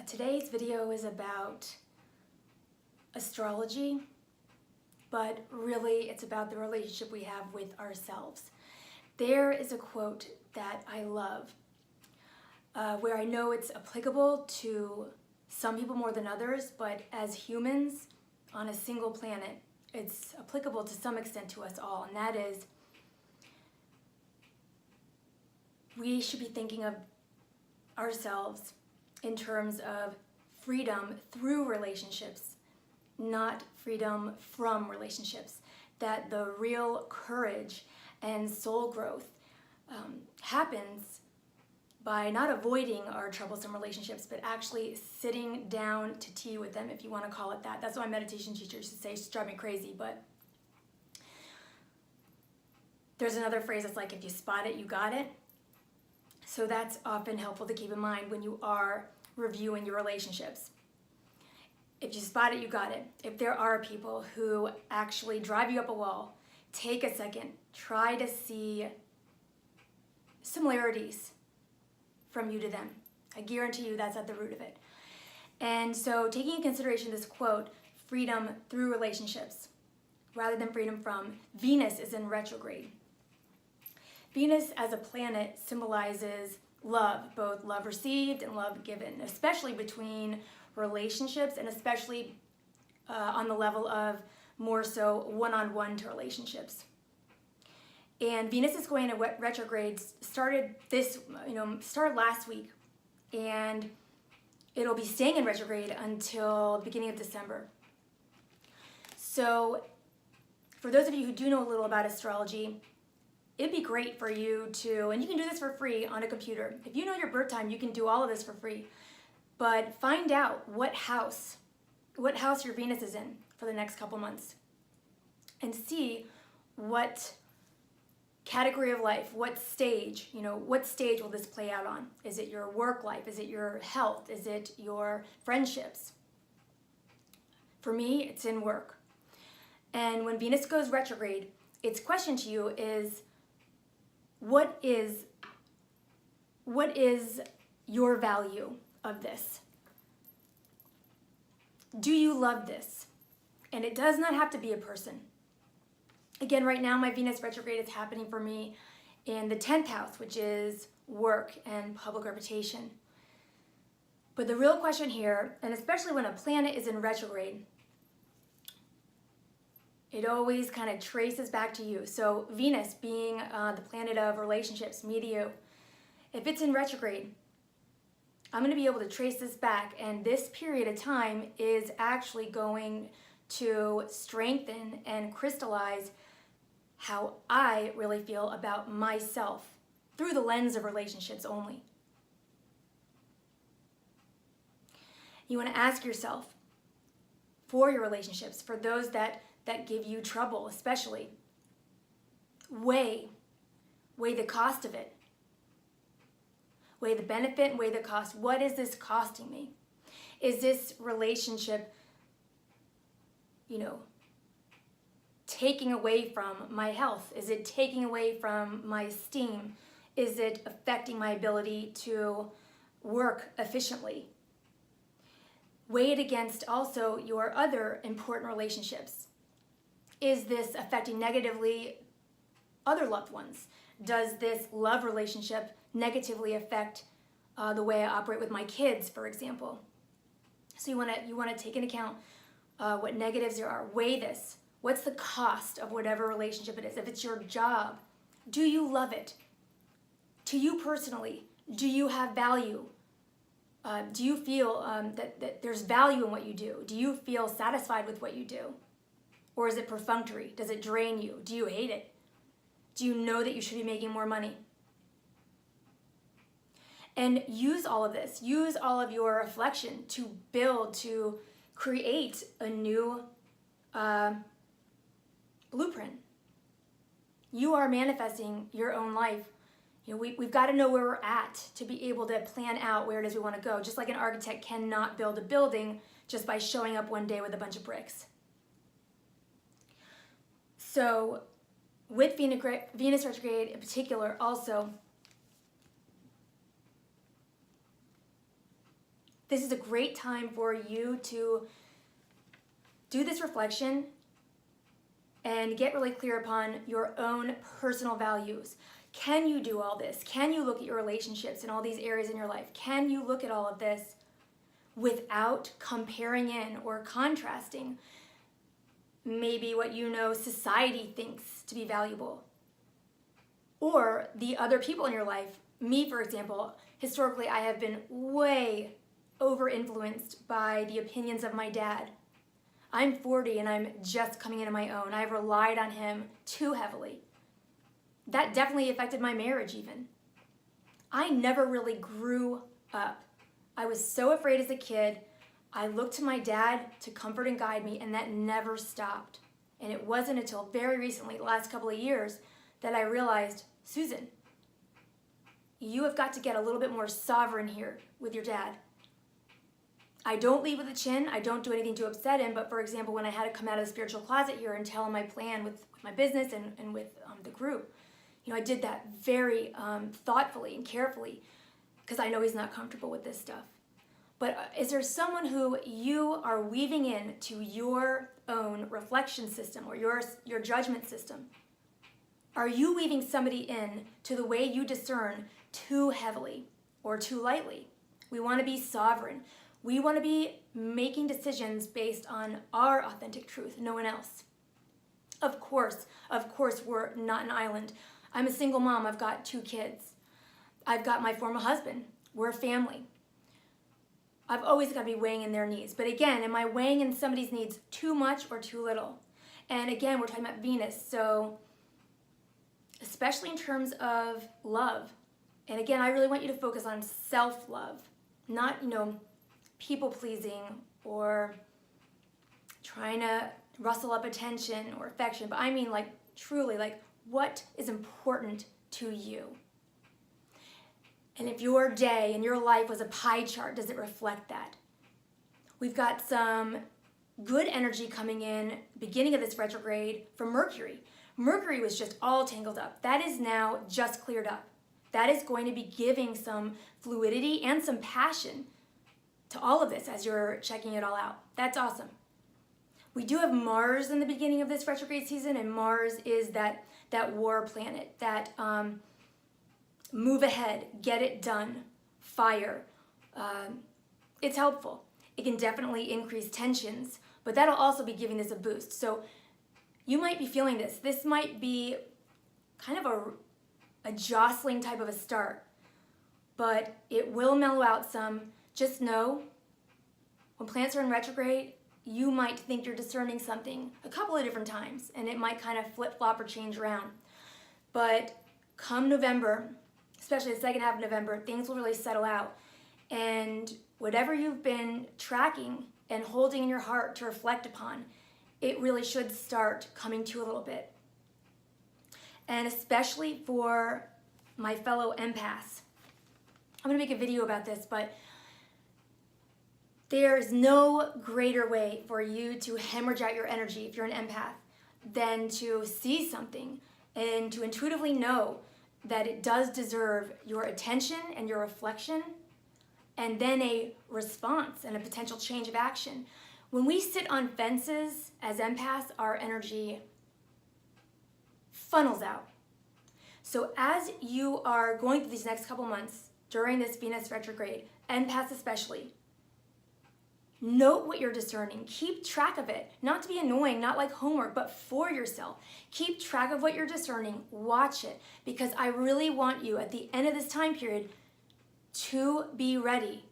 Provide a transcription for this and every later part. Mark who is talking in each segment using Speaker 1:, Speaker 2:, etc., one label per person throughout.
Speaker 1: Today's video is about astrology, but really it's about the relationship we have with ourselves. There is a quote that I love where I know it's applicable to some people more than others, but as humans on a single planet, it's applicable to some extent to us all, and that is we should be thinking of ourselves in terms of freedom through relationships, not freedom from relationships. That the real courage and soul growth happens by not avoiding our troublesome relationships, but actually sitting down to tea with them, if you want to call it that. That's what my meditation teacher used to say. She's driving me crazy, but there's another phrase that's like, if you spot it, you got it. So that's often helpful to keep in mind when you are reviewing your relationships. If you spot it, you got it. If there are people who actually drive you up a wall, take a second, try to see similarities from you to them. I guarantee you that's at the root of it. And so taking into consideration this quote, freedom through relationships, rather than freedom from, Venus is in retrograde. Venus as a planet symbolizes love, both love received and love given, especially between relationships and especially on the level of more so one-on-one to relationships. And Venus is going to retrograde, started last week, and it'll be staying in retrograde until the beginning of December. So for those of you who do know a little about astrology, it'd be great for you to, and you can do this for free on a computer. If you know your birth time, you can do all of this for free. But find out what house your Venus is in for the next couple months. And see what category of life, what stage will this play out on? Is it your work life? Is it your health? Is it your friendships? For me, it's in work. And when Venus goes retrograde, its question to you is, what is your value of this? Do you love this? And it does not have to be a person. Again, right now my Venus retrograde is happening for me in the 10th house, which is work and public reputation. But the real question here, and especially when a planet is in retrograde, it always kind of traces back to you. So Venus being the planet of relationships, me to you, if it's in retrograde, I'm going to be able to trace this back, and this period of time is actually going to strengthen and crystallize how I really feel about myself through the lens of relationships only. You want to ask yourself, for your relationships, for those that give you trouble especially, weigh the cost of it. Weigh the benefit and weigh the cost. What is this costing me? Is this relationship, taking away from my health? Is it taking away from my esteem? Is it affecting my ability to work efficiently? Weigh it against also your other important relationships. Is this affecting negatively other loved ones? Does this love relationship negatively affect the way I operate with my kids, for example? So you want to take into account what negatives there are. Weigh this. What's the cost of whatever relationship it is? If it's your job, do you love it? To you personally, do you have value? Do you feel that there's value in what you do? Do you feel satisfied with what you do? Or is it perfunctory? Does it drain you? Do you hate it? Do you know that you should be making more money? And use all of this. Use all of your reflection to build, to create a new blueprint. You are manifesting your own life. We've got to know where we're at to be able to plan out where it is we want to go. Just like an architect cannot build a building just by showing up one day with a bunch of bricks. So with Venus retrograde in particular, also, this is a great time for you to do this reflection and get really clear upon your own personal values. Can you do all this? Can you look at your relationships and all these areas in your life? Can you look at all of this without comparing in or contrasting maybe what you know society thinks to be valuable? Or the other people in your life. Me, for example, historically I have been way over-influenced by the opinions of my dad. I'm 40 and I'm just coming into my own. I've relied on him too heavily. That definitely affected my marriage even. I never really grew up. I was so afraid as a kid. I looked to my dad to comfort and guide me, and that never stopped. And it wasn't until very recently, the last couple of years, that I realized, Susan, you have got to get a little bit more sovereign here with your dad. I don't lead with a chin. I don't do anything to upset him. But for example, when I had to come out of the spiritual closet here and tell him my plan with my business and with the group, I did that very thoughtfully and carefully because I know he's not comfortable with this stuff. But is there someone who you are weaving in to your own reflection system or your judgment system? Are you weaving somebody in to the way you discern too heavily or too lightly? We want to be sovereign. We want to be making decisions based on our authentic truth, no one else. Of course, we're not an island. I'm a single mom. I've got 2 kids. I've got my former husband. We're a family. I've always got to be weighing in their needs. But again, am I weighing in somebody's needs too much or too little? And again, we're talking about Venus. So especially in terms of love. And again, I really want you to focus on self-love, not, people-pleasing or trying to rustle up attention or affection. But I mean truly, what is important to you? And if your day and your life was a pie chart, does it reflect that? We've got some good energy coming in beginning of this retrograde from Mercury. Mercury was just all tangled up. That is now just cleared up. That is going to be giving some fluidity and some passion to all of this as you're checking it all out. That's awesome. We do have Mars in the beginning of this retrograde season, and Mars is that war planet, that move ahead, get it done, fire. It's helpful. It can definitely increase tensions, but that'll also be giving this a boost. So you might be feeling this. This might be kind of a jostling type of a start, but it will mellow out some. Just know, when planets are in retrograde, you might think you're discerning something a couple of different times, and it might kind of flip-flop or change around. But come November, especially the second half of November, things will really settle out. And whatever you've been tracking and holding in your heart to reflect upon, it really should start coming to a little bit. And especially for my fellow empaths. I'm going to make a video about this, but there's no greater way for you to hemorrhage out your energy if you're an empath than to see something and to intuitively know that it does deserve your attention and your reflection, and then a response and a potential change of action. When we sit on fences as empaths, our energy funnels out. So as you are going through these next couple months during this Venus retrograde, empaths especially, note what you're discerning. Keep track of it. Not to be annoying, not like homework, but for yourself. Keep track of what you're discerning. Watch it. Because I really want you at the end of this time period to be ready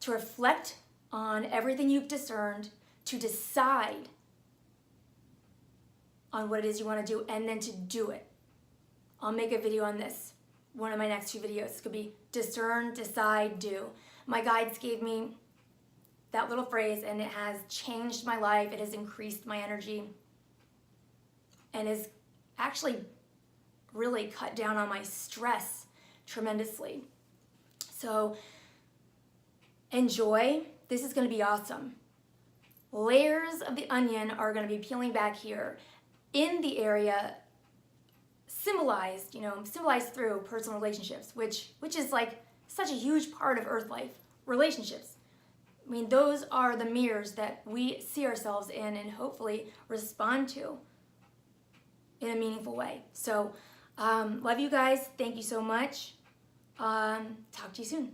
Speaker 1: to reflect on everything you've discerned, to decide on what it is you want to do, and then to do it. I'll make a video on this. One of my next 2 videos. It could be discern, decide, do. My guides gave me that little phrase, and it has changed my life. It has increased my energy and has actually really cut down on my stress tremendously. So enjoy. This is going to be awesome. Layers of the onion are going to be peeling back here in the area symbolized through personal relationships, which is like such a huge part of Earth life. Relationships. I mean, those are the mirrors that we see ourselves in and hopefully respond to in a meaningful way. So, love you guys. Thank you so much. Talk to you soon.